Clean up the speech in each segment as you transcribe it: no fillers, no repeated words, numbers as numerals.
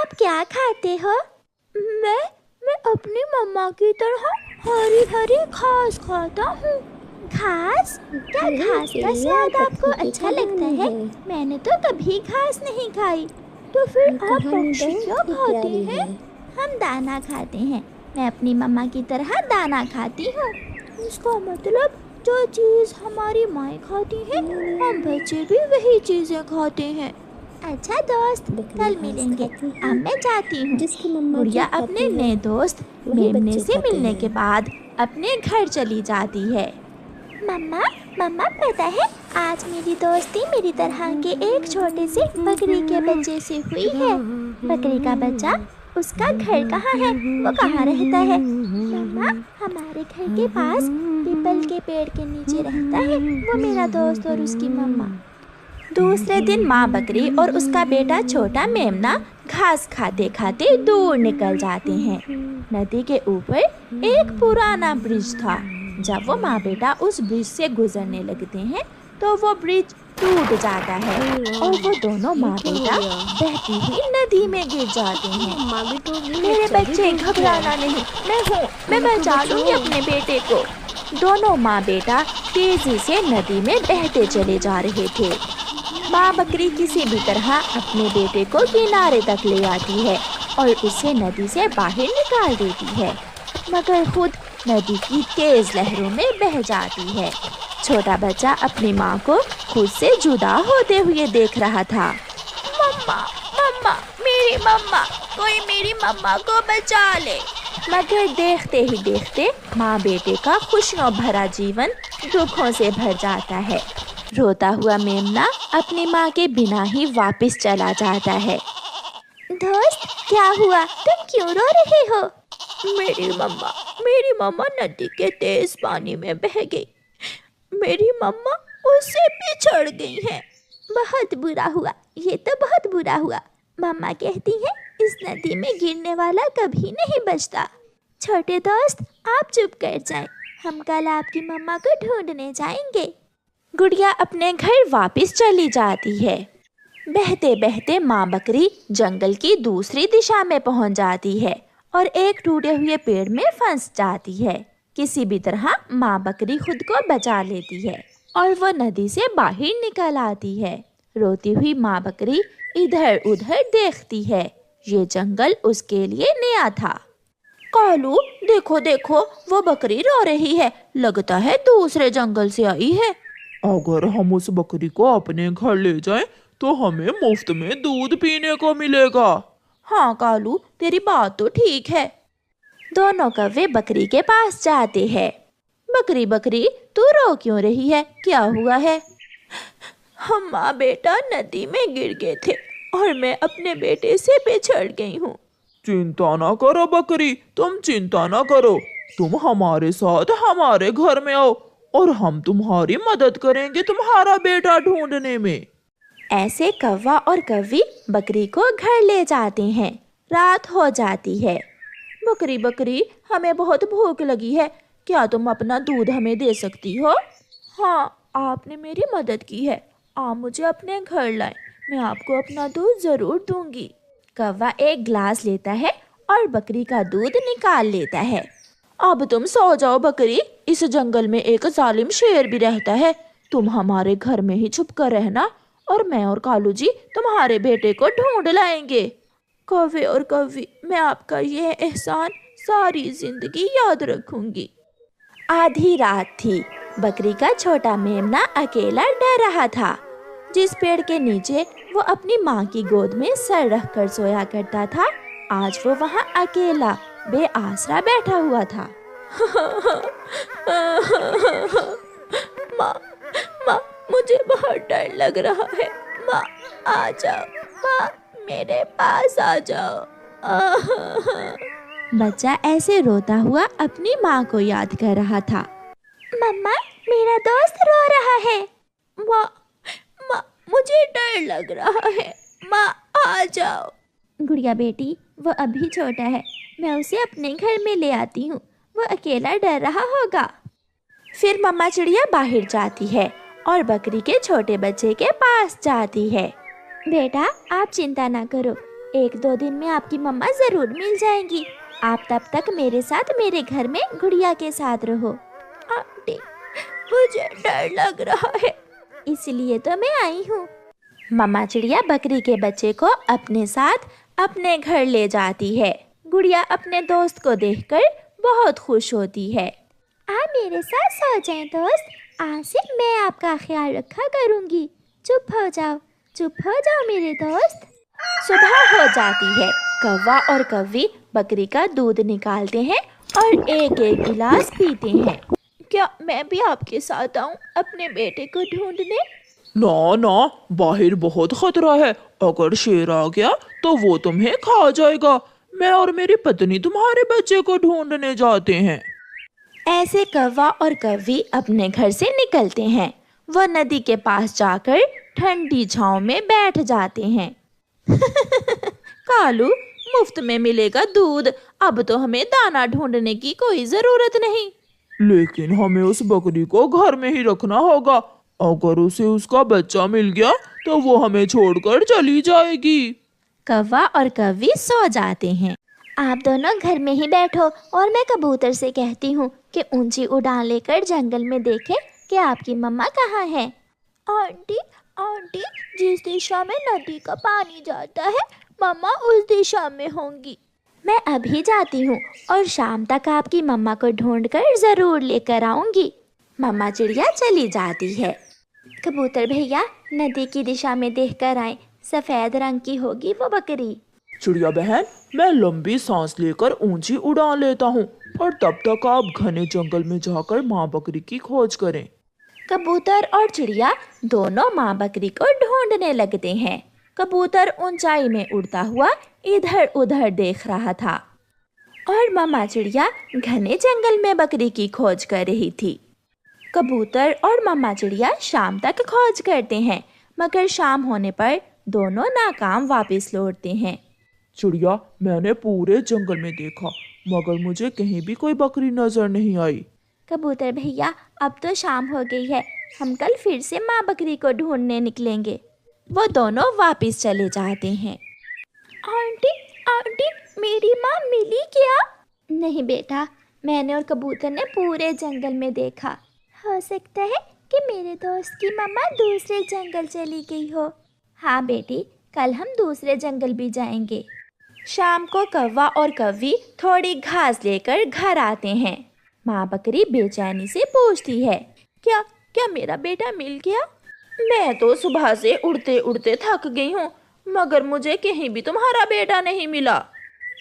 अब क्या खाते हो? मैं अपनी मम्मा की तरह हरी हरी घास खाता हूँ। घास? क्या घास का स्वाद आपको अच्छा लगता है? मैंने तो कभी घास नहीं खाई। तो फिर आप पक्षी क्या खाते हैं? हम दाना खाते हैं। मैं अपनी मम्मा की तरह दाना खाती हूँ। इसका मतलब जो चीज़ हमारी माँ खाती हैं, हम बच्चे भी वही चीज़ें खाते हैं। अच्छा दोस्त, कल मिलेंगे। अब मैं जाती हूँ। गुड़िया अपने नए दोस्त मेमने से मिलने के बाद अपने घर चली जाती है। मम्मा पता है, आज मेरी दोस्ती मेरी तरह के एक छोटे से बकरी के बच्चे से हुई है। बकरी का बच्चा, उसका घर कहाँ है, वो कहाँ रहता है? मम्मा, हमारे घर के पास पीपल के पेड़ के नीचे रहता है वो मेरा दोस्त और उसकी मम्मा। दूसरे दिन माँ बकरी और उसका बेटा छोटा मेमना घास खाते खाते दूर निकल जाते हैं। नदी के ऊपर एक पुराना ब्रिज था। जब वो माँ बेटा उस ब्रिज से गुजरने लगते हैं तो वो ब्रिज टूट जाता है और वो दोनों माँ बेटा बहती हुई नदी में गिर जाते हैं। मेरे बच्चे, घबराना नहीं, मैं बचा लूंगी अपने बेटे को। दोनों माँ बेटा तेजी से नदी में बहते चले जा रहे थे। माँ बकरी किसी भी तरह अपने बेटे को किनारे तक ले आती है और उसे नदी से बाहर निकाल देती है, मगर खुद नदी की तेज लहरों में बह जाती है। छोटा बच्चा अपनी माँ को खुद से जुदा होते हुए देख रहा था। मम्मा, मेरी मम्मा, कोई मेरी मम्मा को बचा ले। मगर देखते ही देखते माँ बेटे का खुशियों भरा जीवन दुखों से भर जाता है। रोता हुआ मेमना अपनी माँ के बिना ही वापस चला जाता है। दोस्त, क्या हुआ? तुम क्यों रो रहे हो? मेरी मम्मा नदी के तेज पानी में बह गई। मेरी मम्मा उससे बिछड़ गई है। बहुत बुरा हुआ, ये तो बहुत बुरा हुआ। मम्मा कहती है इस नदी में गिरने वाला कभी नहीं बचता। छोटे दोस्त, आप चुप कर जाएं, हम कल आपकी मम्मा को ढूंढने जाएंगे। गुड़िया अपने घर वापस चली जाती है। बहते बहते माँ बकरी जंगल की दूसरी दिशा में पहुंच जाती है और एक टूटे हुए पेड़ में फंस जाती है। किसी भी तरह माँ बकरी खुद को बचा लेती है और वो नदी से बाहर निकल आती है। रोती हुई माँ बकरी इधर उधर देखती है। ये जंगल उसके लिए नया था। कालू, देखो देखो, वो बकरी रो रही है। लगता है दूसरे जंगल से आई है। अगर हम उस बकरी को अपने घर ले जाएं तो हमें मुफ्त में दूध पीने को मिलेगा। हाँ कालू, तेरी बात तो ठीक है। दोनों कौवे बकरी के पास जाते हैं। बकरी, तू रो क्यों रही है? क्या हुआ है? हम माँ बेटा नदी में गिर गए थे और मैं अपने बेटे से बिछड़ गई हूँ। चिंता ना करो बकरी, तुम चिंता ना करो। तुम हमारे साथ हमारे घर में आओ और हम तुम्हारी मदद करेंगे तुम्हारा बेटा ढूंढने में। ऐसे कौवा और कौवी बकरी को घर ले जाते हैं। रात हो जाती है। बकरी, हमें बहुत भूख लगी है, क्या तुम अपना दूध हमें दे सकती हो? हाँ, आपने मेरी मदद की है, आप मुझे अपने घर लाएं, मैं आपको अपना दूध जरूर दूंगी। कौवा एक ग्लास लेता है और बकरी का दूध निकाल लेता है। अब तुम सो जाओ बकरी, इस जंगल में एक जालिम शेर भी रहता है। तुम हमारे घर में ही छुप कर रहना और मैं और कालू जी तुम्हारे बेटे को ढूंढ लाएंगे। कौवे और कौवी, मैं आपका यह एहसान सारी जिंदगी याद रखूंगी। आधी रात थी। बकरी का छोटा मेमना अकेला डर रहा था। जिस पेड़ के नीचे वो अपनी माँ की गोद में सर रखकर सोया करता था, आज वो वहाँ अकेला बेआसरा बैठा हुआ था। माँ, मुझे बहुत डर लग रहा है। माँ, आ जाओ। माँ, मेरे पास आ जाओ। बच्चा ऐसे रोता हुआ अपनी माँ को याद कर रहा था। मम्मा, मेरा दोस्त रो रहा है। माँ, मुझे डर लग रहा है। माँ, आ जाओ। गुड़िया बेटी, वो अभी छोटा है, मैं उसे अपने घर में ले आती हूँ, वो अकेला डर रहा होगा। फिर मम्मा चिड़िया बाहर जाती है और बकरी के छोटे बच्चे के पास जाती है। बेटा, आप चिंता ना करो, एक दो दिन में आपकी मम्मा जरूर मिल जाएंगी। आप तब तक मेरे साथ मेरे घर में गुड़िया के साथ रहो। आंटी, मुझे डर लग रहा है, इसलिए तो मैं आई हूँ। मम्मा चिड़िया बकरी के बच्चे को अपने साथ अपने घर ले जाती है। गुड़िया अपने दोस्त को देखकर बहुत खुश होती है। आप मेरे साथ सो जाएं दोस्त, आज से मैं आपका ख्याल रखा करूँगी। चुप हो जाओ मेरे दोस्त। सुबह हो जाती है। कौवा और कौवी बकरी का दूध निकालते हैं और एक एक गिलास पीते हैं। क्या मैं भी आपके साथ आऊं अपने बेटे को ढूंढने? ना ना, बाहर बहुत खतरा है। अगर शेर आ गया तो वो तुम्हें खा जाएगा। मैं और मेरी पत्नी तुम्हारे बच्चे को ढूंढने जाते हैं। ऐसे कौवा और कौवी अपने घर से निकलते हैं। वो नदी के पास जाकर ठंडी छांव में बैठ जाते हैं। कालू, मुफ्त में मिलेगा दूध, अब तो हमें दाना ढूंढने की कोई जरूरत नहीं। लेकिन हमें उस बकरी को घर में ही रखना होगा। अगर उसे उसका बच्चा मिल गया तो वो हमें छोड़कर चली जाएगी। कौवा और कौवी सो जाते हैं। आप दोनों घर में ही बैठो और मैं कबूतर से कहती हूँ कि ऊंची उड़ान लेकर जंगल में देखे कि आपकी मम्मा कहाँ है। आंटी, जिस दिशा में नदी का पानी जाता है मम्मा उस दिशा में होंगी। मैं अभी जाती हूँ और शाम तक आपकी मम्मा को ढूंढकर जरूर लेकर आऊंगी। मम्मा चिड़िया चली जाती है। कबूतर भैया, नदी की दिशा में देखकर आए, सफेद रंग की होगी वो बकरी। चिड़िया बहन, मैं लंबी सांस लेकर ऊंची उड़ान लेता हूँ और तब तक आप घने जंगल में जाकर माँ बकरी की खोज करें। कबूतर और चिड़िया दोनों माँ बकरी को ढूंढने लगते हैं। कबूतर ऊंचाई में उड़ता हुआ इधर उधर देख रहा था और मामा चिड़िया घने जंगल में बकरी की खोज कर रही थी। कबूतर और मामा चिड़िया शाम तक खोज करते हैं, मगर शाम होने पर दोनों नाकाम वापस लौटते हैं। चिड़िया, मैंने पूरे जंगल में देखा मगर मुझे कहीं भी कोई बकरी नजर नहीं आई। कबूतर भैया, अब तो शाम हो गई है, हम कल फिर से माँ बकरी को ढूंढने निकलेंगे। वो दोनों वापस चले जाते हैं। आंटी, मेरी माँ मिली क्या? नहीं बेटा, मैंने और कबूतर ने पूरे जंगल में देखा। हो सकता है कि मेरे दोस्त की मम्मा दूसरे जंगल चली गई हो। हाँ बेटी, कल हम दूसरे जंगल भी जाएंगे। शाम को कौवा और कौवी थोड़ी घास लेकर घर आते हैं। माँ बकरी बेचैनी से पूछती है, क्या मेरा बेटा मिल गया? मैं तो सुबह से उड़ते उड़ते थक गई हूँ, मगर मुझे कहीं भी तुम्हारा बेटा नहीं मिला।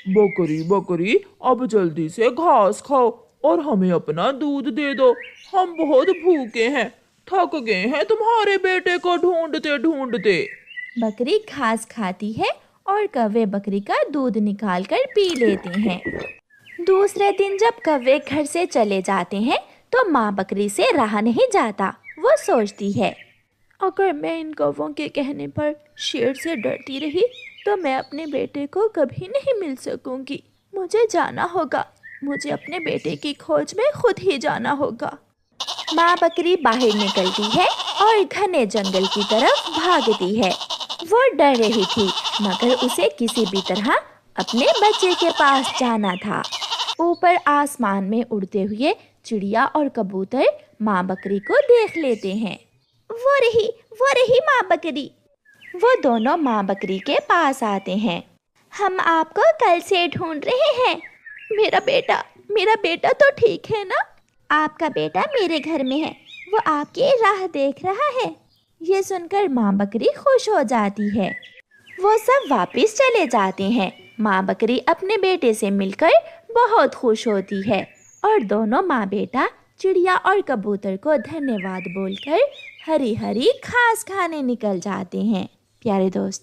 बकरी, अब जल्दी से घास खाओ और हमें अपना दूध दे दो। हम बहुत भूखे हैं, थक गए हैं तुम्हारे बेटे को ढूंढते ढूंढते। बकरी घास खाती है और कौवे बकरी का दूध निकाल कर पी लेते हैं। दूसरे दिन जब कौवे घर से चले जाते हैं तो माँ बकरी से रहा नहीं जाता। वो सोचती है, अगर मैं इन कौवों के कहने पर शेर से डरती रही तो मैं अपने बेटे को कभी नहीं मिल सकूंगी। मुझे जाना होगा, मुझे अपने बेटे की खोज में खुद ही जाना होगा। माँ बकरी बाहर निकलती है और घने जंगल की तरफ भागती है। वो डर रही थी, मगर उसे किसी भी तरह अपने बच्चे के पास जाना था। ऊपर आसमान में उड़ते हुए चिड़िया और कबूतर माँ बकरी को देख लेते हैं। वो रही माँ बकरी। वो दोनों माँ बकरी के पास आते हैं। हम आपको कल से ढूंढ रहे हैं। मेरा बेटा तो ठीक है ना? आपका बेटा मेरे घर में है, वो आपकी राह देख रहा है। ये सुनकर माँ बकरी खुश हो जाती है। वो सब वापस चले जाते हैं। माँ बकरी अपने बेटे से मिलकर बहुत खुश होती है और दोनों माँ बेटा चिड़िया और कबूतर को धन्यवाद बोलकर हरी हरी घास खाने निकल जाते हैं। प्यारे दोस्तों,